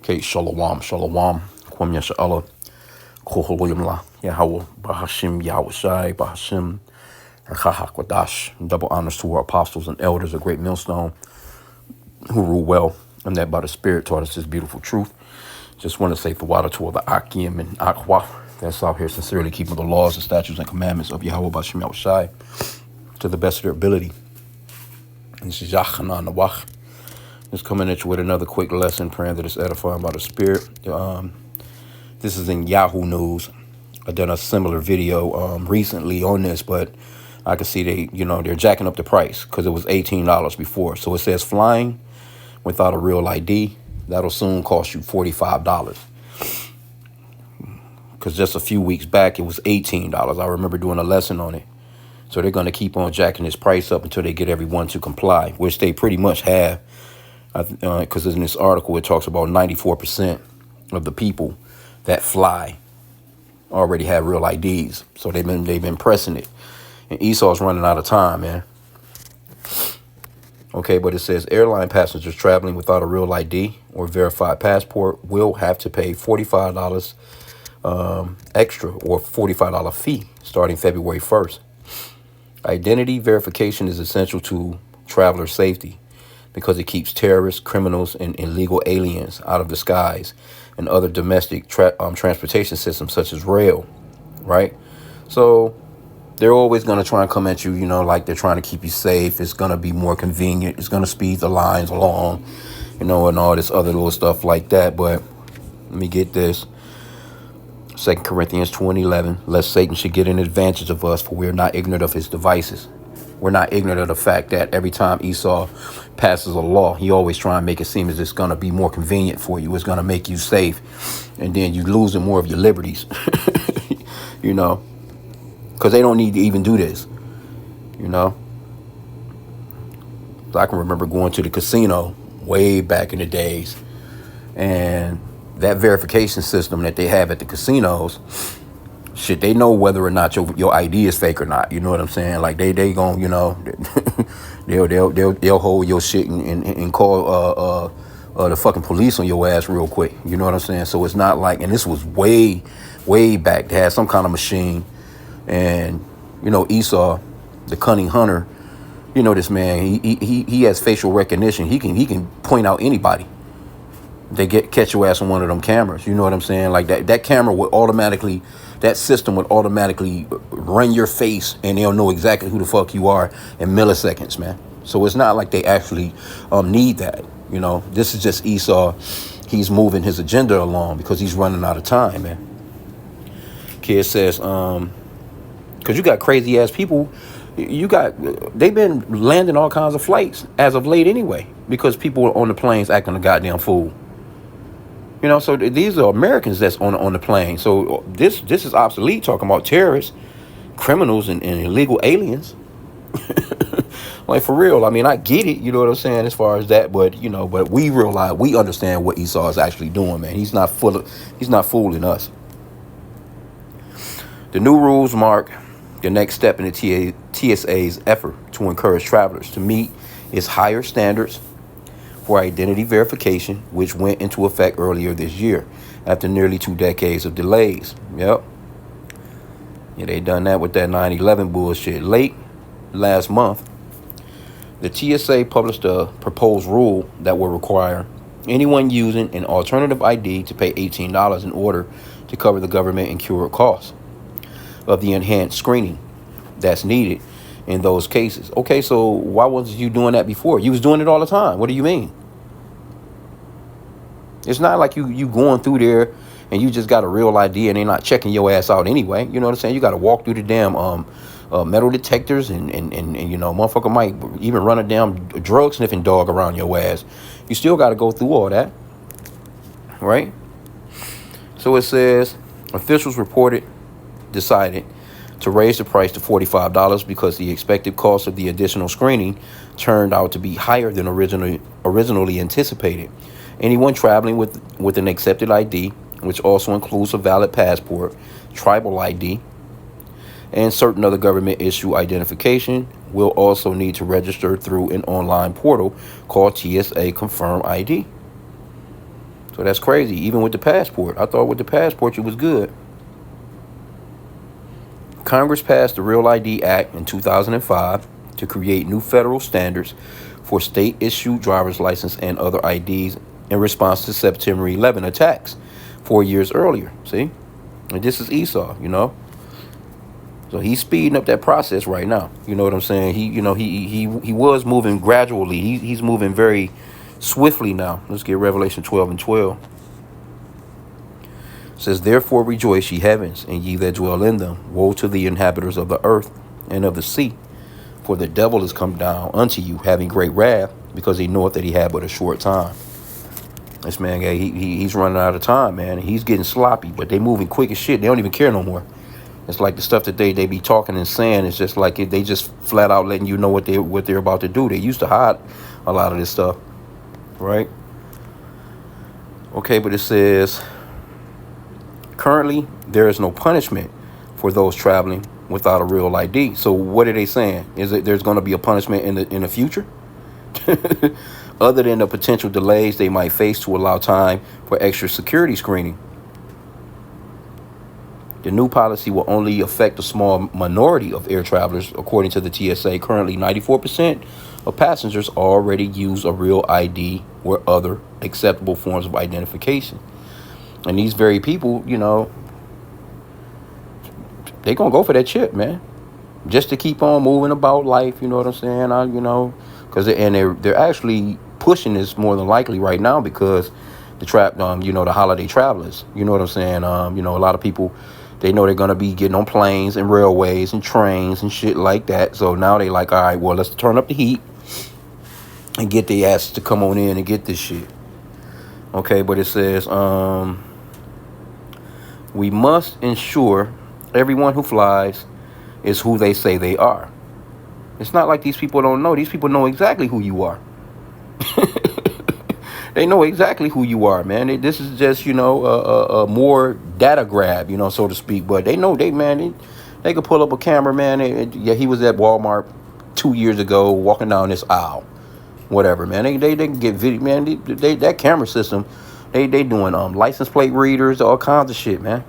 Okay, shalom, shalom. Kwam Yasha'Allah. Koholayimla. Yahweh. Bahashim Yahushai. Bahashim. Chahak. Double honors to our apostles and elders, a great millstone who rule well, and that by the Spirit taught us this beautiful truth. Just want to say for water to all the Akim and Akwa that's out here sincerely keeping the laws, the statutes, and commandments of Yahweh Bahashim Yahushai to the best of their ability. And this is Yachanan Nawach. Just coming at you with another quick lesson, praying that it's edifying by the Spirit. This is in Yahoo News. I've done a similar video recently on this, but I can see they're jacking up the price because it was $18 before. So it says flying without a real ID, that'll soon cost you $45. Because just a few weeks back, it was $18. I remember doing a lesson on it. So they're going to keep on jacking this price up until they get everyone to comply, which they pretty much have. Because in this article, it talks about 94% of the people that fly already have real IDs. So they've been pressing it. And Esau's running out of time, man. Okay, but it says airline passengers traveling without a real ID or verified passport will have to pay $45 extra or $45 fee starting February 1st. Identity verification is essential to traveler safety because it keeps terrorists, criminals, and illegal aliens out of the skies and other domestic transportation systems such as rail, right? So they're always going to try and come at you, like they're trying to keep you safe. It's going to be more convenient. It's going to speed the lines along, and all this other little stuff like that. But let me get this. 2 Corinthians 2:11, lest Satan should get an advantage of us, for we are not ignorant of his devices. We're not ignorant of the fact that every time Esau passes a law, he always try and make it seem as it's going to be more convenient for you. It's going to make you safe. And then you losing more of your liberties, because they don't need to even do this, So I can remember going to the casino way back in the days, and that verification system that they have at the casinos, shit, they know whether or not your ID is fake or not. You know what I'm saying? Like they gon' they'll hold your shit and call the fucking police on your ass real quick. You know what I'm saying? So it's not like, and this was way back. They had some kind of machine, and Esau, the cunning hunter, this man, he has facial recognition. He can point out anybody. They catch your ass on one of them cameras. You know what I'm saying? Like that camera would automatically, that system would automatically run your face, and they'll know exactly who the fuck you are in milliseconds, man. So it's not like they actually need that. This is just Esau. He's moving his agenda along because he's running out of time, man. Kid says, because you got crazy ass people. They've been landing all kinds of flights as of late anyway, because people on the planes acting a goddamn fool. So these are Americans that's on the plane. So this is obsolete, talking about terrorists, criminals, and illegal aliens. Like, for real. I mean, I get it. You know what I'm saying? As far as that, but but we understand what Esau is actually doing, man. He's not fooling us. The new rules mark the next step in the TSA's effort to encourage travelers to meet its higher standards for identity verification, which went into effect earlier this year after nearly 2 decades of delays. Yep. Yeah, they done that with that 9/11 bullshit. Late last month, the TSA published a proposed rule that will require anyone using an alternative ID to pay $18 in order to cover the government incurred costs of the enhanced screening that's needed in those cases. Okay, so why wasn't you doing that before? You was doing it all the time. What do you mean? It's not like you going through there and you just got a real ID and they're not checking your ass out anyway. You know what I'm saying? You got to walk through the damn metal detectors and motherfucker might even run a damn drug sniffing dog around your ass. You still got to go through all that, right? So it says officials decided to raise the price to $45 because the expected cost of the additional screening turned out to be higher than originally anticipated. Anyone traveling with an accepted ID, which also includes a valid passport, tribal ID, and certain other government issue identification, will also need to register through an online portal called TSA Confirm ID. So that's crazy. Even with the passport, I thought with the passport it was good. Congress passed the Real ID Act in 2005 to create new federal standards for state-issued driver's license and other IDs in response to September 11 attacks 4 years earlier. See? And this is Esau, you know? So he's speeding up that process right now. You know what I'm saying? He was moving gradually. He's moving very swiftly now. Let's get Revelation 12 and 12. It says, therefore rejoice, ye heavens, and ye that dwell in them. Woe to the inhabitants of the earth and of the sea. For the devil is come down unto you, having great wrath, because he knoweth that he had but a short time. This man, he's running out of time, man. He's getting sloppy, but they moving quick as shit. They don't even care no more. It's like the stuff that they be talking and saying. It's just like they just flat out letting you know what they're about to do. They used to hide a lot of this stuff, right? Okay, but it says, currently there is no punishment for those traveling without a real ID. So what are they saying? Is it there's going to be a punishment in the future? Other than the potential delays they might face to allow time for extra security screening. The new policy will only affect a small minority of air travelers. According to the TSA, currently 94% of passengers already use a real ID or other acceptable forms of identification. And these very people, you know, they gonna go for that chip, man, just to keep on moving about life. You know what I'm saying? Because they're actually pushing this more than likely right now because the the holiday travelers. You know what I'm saying? A lot of people, they know they're gonna be getting on planes and railways and trains and shit like that. So now they like, all right, well, let's turn up the heat and get the asses to come on in and get this shit. Okay, but it says, we must ensure everyone who flies is who they say they are. It's not like these people don't know. These people know exactly who you are. They know exactly who you are, man. This is just, a more data grab, so to speak. But they know they could pull up a camera, man. He was at Walmart 2 years ago walking down this aisle. Whatever, man. They can get video, man. That camera system, they doing license plate readers, all kinds of shit, man.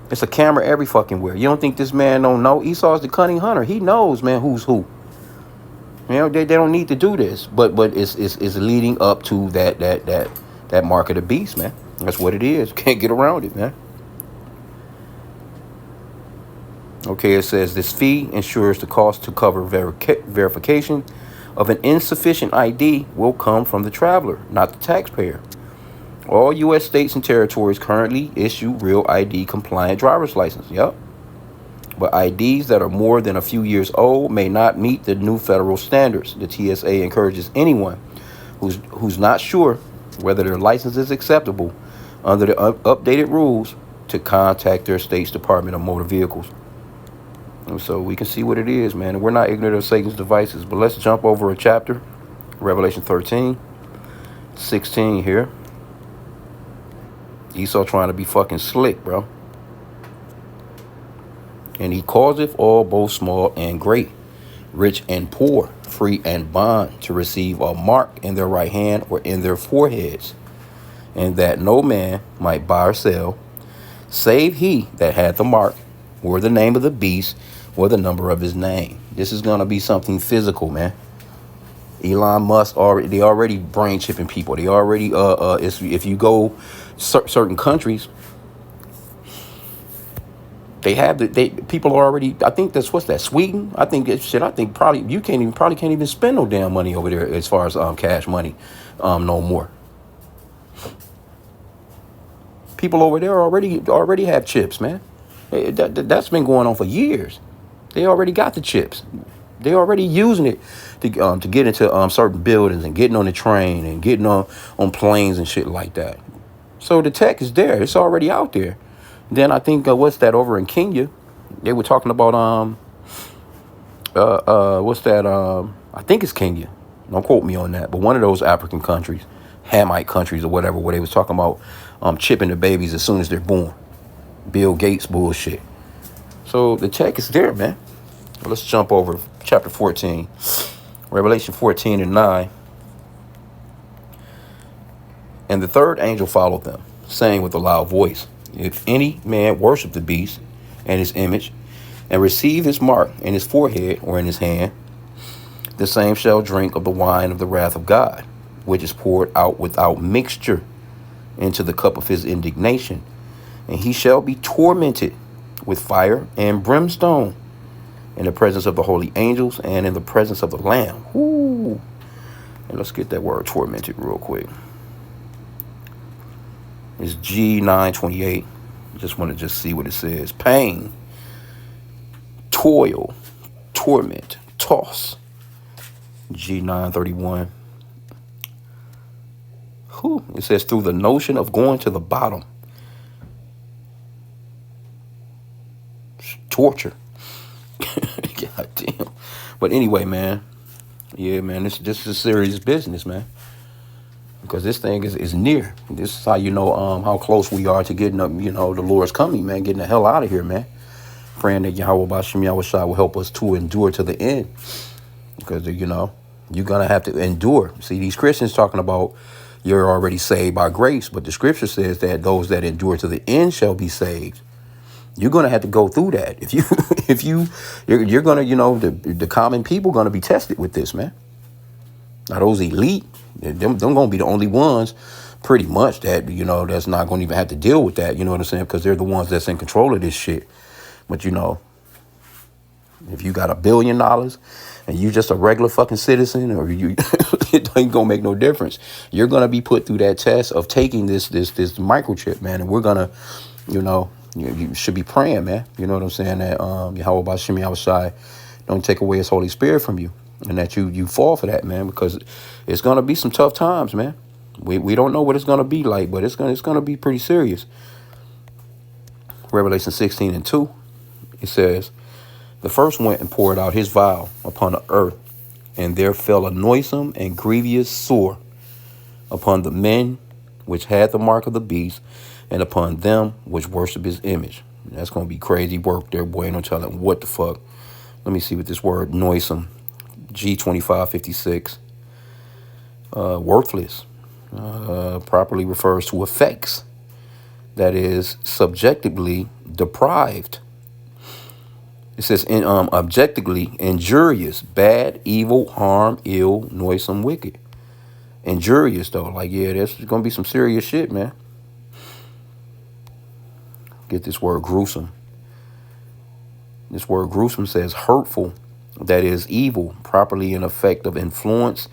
It's a camera every fucking where. You don't think this man don't know? Esau's the cunning hunter. He knows, man, who's who. They don't need to do this, but it's leading up to that mark of the beast, man. That's what it is. Can't get around it, man. Okay, it says this fee ensures the cost to cover verification of an insufficient ID will come from the traveler, not the taxpayer. All U.S. states and territories currently issue real ID compliant driver's license. Yep. But IDs that are more than a few years old may not meet the new federal standards. The TSA encourages anyone who's not sure whether their license is acceptable under the updated rules to contact their state's Department of Motor Vehicles. And so we can see what it is, man. And we're not ignorant of Satan's devices. But let's jump over a chapter, Revelation 13, 16 here. Esau trying to be fucking slick, bro. And he causeth all, both small and great, rich and poor, free and bond, to receive a mark in their right hand or in their foreheads, and that no man might buy or sell, save he that had the mark, or the name of the beast, or the number of his name. This is going to be something physical, man. Elon Musk already brain chipping people. They already if you go certain countries, they have people are already. I think that's Sweden. I think probably you can't even spend no damn money over there as far as cash money, no more. People over there already have chips, man. That's been going on for years. They already got the chips. They already using it to get into certain buildings and getting on the train and getting on planes and shit like that. So the tech is there. It's already out there. Then I think what's that over in Kenya? They were talking about what's that? I think it's Kenya. Don't quote me on that. But one of those African countries, Hamite countries or whatever, where they was talking about chipping the babies as soon as they're born. Bill Gates bullshit. So the tech is there, man. Let's jump over chapter 14, Revelation 14 and 9. And the third angel followed them, saying with a loud voice, if any man worship the beast and his image, and receive his mark in his forehead or in his hand, the same shall drink of the wine of the wrath of God, which is poured out without mixture into the cup of his indignation. And he shall be tormented with fire and brimstone in the presence of the holy angels and in the presence of the Lamb. Ooh. And let's get that word tormented real quick. It's G928. Just want to see what it says. Pain, toil, torment, toss. G931. Whew. It says through the notion of going to the bottom. Torture. God damn. But anyway, man. Yeah, man, this is serious business, man. Because this thing is near. This is how you know how close we are to getting up, the Lord's coming, man. Getting the hell out of here, man. Praying that Yahweh Bashim Yahushua will help us to endure to the end. Because, you're going to have to endure. See, these Christians talking about you're already saved by grace. But the scripture says that those that endure to the end shall be saved. You're going to have to go through that. You're going to, the common people going to be tested with this, man. Now, those elite, them going to be the only ones pretty much that, that's not going to even have to deal with that. You know what I'm saying? Because they're the ones that's in control of this shit. But, if you got $1 billion and you just a regular fucking citizen, or it ain't gonna make no difference. You're gonna be put through that test of taking this microchip, man. And we're gonna, you should be praying, man. You know what I'm saying? That Yahweh Bashim Yahushua don't take away his Holy Spirit from you, and that you fall for that, man, because it's gonna be some tough times, man. We don't know what it's gonna be like, but it's gonna be pretty serious. Revelation 16:2, it says, the first went and poured out his vial upon the earth, and there fell a noisome and grievous sore upon the men which had the mark of the beast, and upon them which worship his image. And that's going to be crazy work there, boy. No telling what the fuck. Let me see what this word noisome, G2556, worthless, properly refers to effects. That is subjectively deprived. It says objectively injurious, bad, evil, harm, ill, noisome, wicked. Injurious, though. Like, yeah, there's going to be some serious shit, man. Get this word gruesome. This word gruesome says hurtful, that is evil, properly in effect of influence,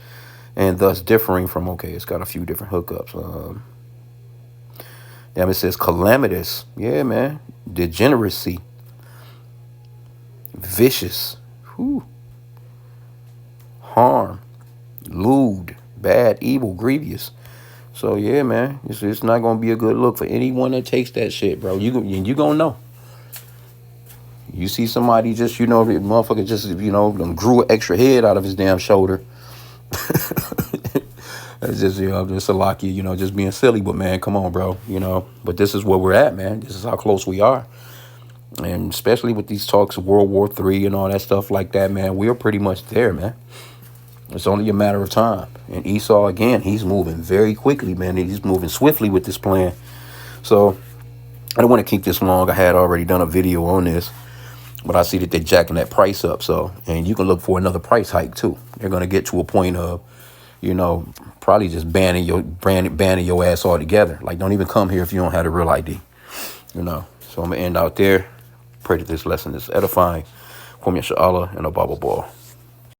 and thus differing from, okay, it's got a few different hookups. Damn, it says calamitous. Yeah, man. Degeneracy. Vicious, harm, lewd, bad, evil, grievous. So yeah, man, it's not gonna be a good look for anyone that takes that shit, bro. You gonna know. You see somebody just, motherfucker just, grew an extra head out of his damn shoulder. It's just, just a lucky, just being silly. But man, come on, bro. But this is where we're at, man. This is how close we are. And especially with these talks of World War III and all that stuff like that, man, we're pretty much there, man. It's only a matter of time. And Esau, again, he's moving very quickly, man. He's moving swiftly with this plan. So I don't want to keep this long. I had already done a video on this, but I see that they're jacking that price up. So, and you can look for another price hike too. They're going to get to a point of, probably just banning your ass altogether. Like, don't even come here if you don't have a real ID, So I'm going to end out there. Pray that this lesson is edifying. Kwame Sha'Allah and a Bible ball.